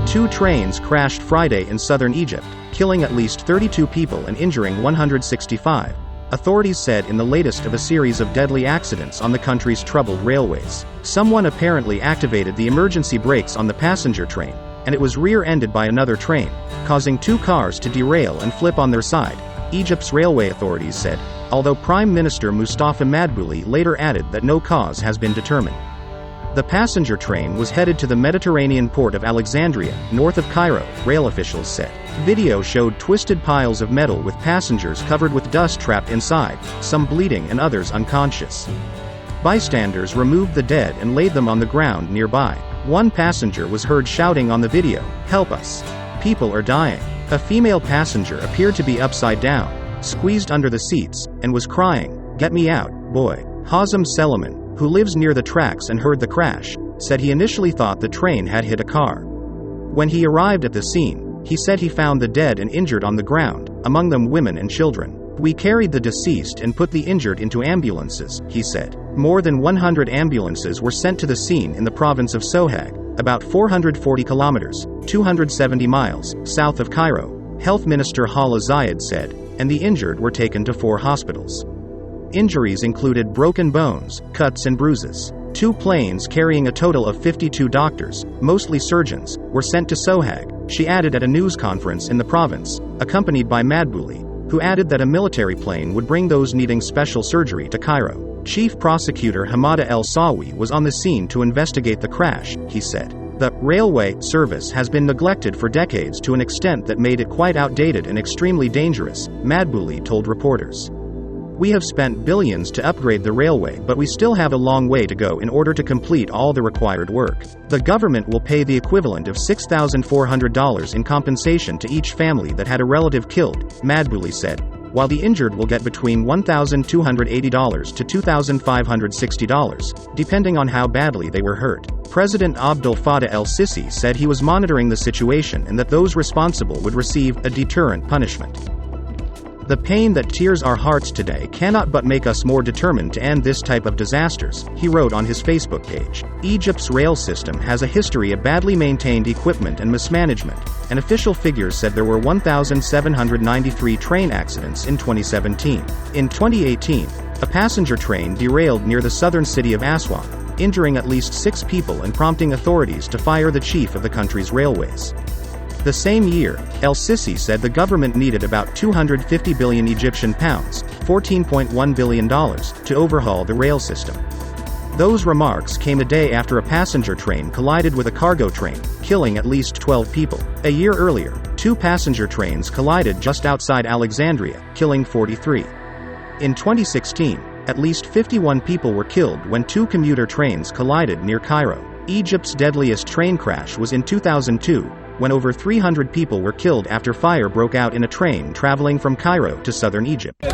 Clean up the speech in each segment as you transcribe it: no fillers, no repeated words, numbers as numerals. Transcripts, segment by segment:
Two trains crashed Friday in southern Egypt, killing at least 32 people and injuring 165, authorities said in the latest of a series of deadly accidents on the country's troubled railways. Someone apparently activated the emergency brakes on the passenger train, and it was rear-ended by another train, causing two cars to derail and flip on their side, Egypt's railway authorities said, although Prime Minister Mustafa Madbouli later added that no cause has been determined. The passenger train was headed to the Mediterranean port of Alexandria, north of Cairo, rail officials said. Video showed twisted piles of metal with passengers covered with dust trapped inside, some bleeding and others unconscious. Bystanders removed the dead and laid them on the ground nearby. One passenger was heard shouting on the video, "Help us. People are dying." A female passenger appeared to be upside down, squeezed under the seats, and was crying, "Get me out, boy." Hazem Seliman, who lives near the tracks and heard the crash, said he initially thought the train had hit a car. When he arrived at the scene, he said he found the dead and injured on the ground, among them women and children. "We carried the deceased and put the injured into ambulances," he said. More than 100 ambulances were sent to the scene in the province of Sohag, about 440 kilometers, 270 miles, south of Cairo, Health Minister Hala Zayed said, and the injured were taken to 4 hospitals. Injuries included broken bones, cuts and bruises. 2 planes carrying a total of 52 doctors, mostly surgeons, were sent to Sohag, she added at a news conference in the province, accompanied by Madbouli, who added that a military plane would bring those needing special surgery to Cairo. Chief Prosecutor Hamada El Sawi was on the scene to investigate the crash, he said. The railway service has been neglected for decades to an extent that made it quite outdated and extremely dangerous, Madbouli told reporters. "We have spent billions to upgrade the railway, but we still have a long way to go in order to complete all the required work. The government will pay the equivalent of $6,400 in compensation to each family that had a relative killed," Madbouli said, while the injured will get between $1,280 to $2,560, depending on how badly they were hurt. President Abdel Fattah el-Sisi said he was monitoring the situation and that those responsible would receive a deterrent punishment. "The pain that tears our hearts today cannot but make us more determined to end this type of disasters," he wrote on his Facebook page. Egypt's rail system has a history of badly maintained equipment and mismanagement, and official figures said there were 1,793 train accidents in 2017. In 2018, a passenger train derailed near the southern city of Aswan, injuring at least 6 people and prompting authorities to fire the chief of the country's railways. The same year, El-Sisi said the government needed about 250 billion Egyptian pounds, $14.1 billion, to overhaul the rail system. Those remarks came a day after a passenger train collided with a cargo train, killing at least 12 people. A year earlier, 2 passenger trains collided just outside Alexandria, killing 43. In 2016, at least 51 people were killed when 2 commuter trains collided near Cairo. Egypt's deadliest train crash was in 2002, when over 300 people were killed after fire broke out in a train traveling from Cairo to southern Egypt.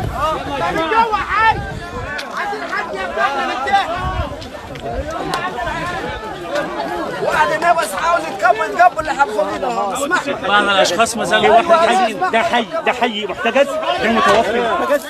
بعض الأشخاص ما زالوا واحد حي، ده حي محتجز، ده متوفي محتجز.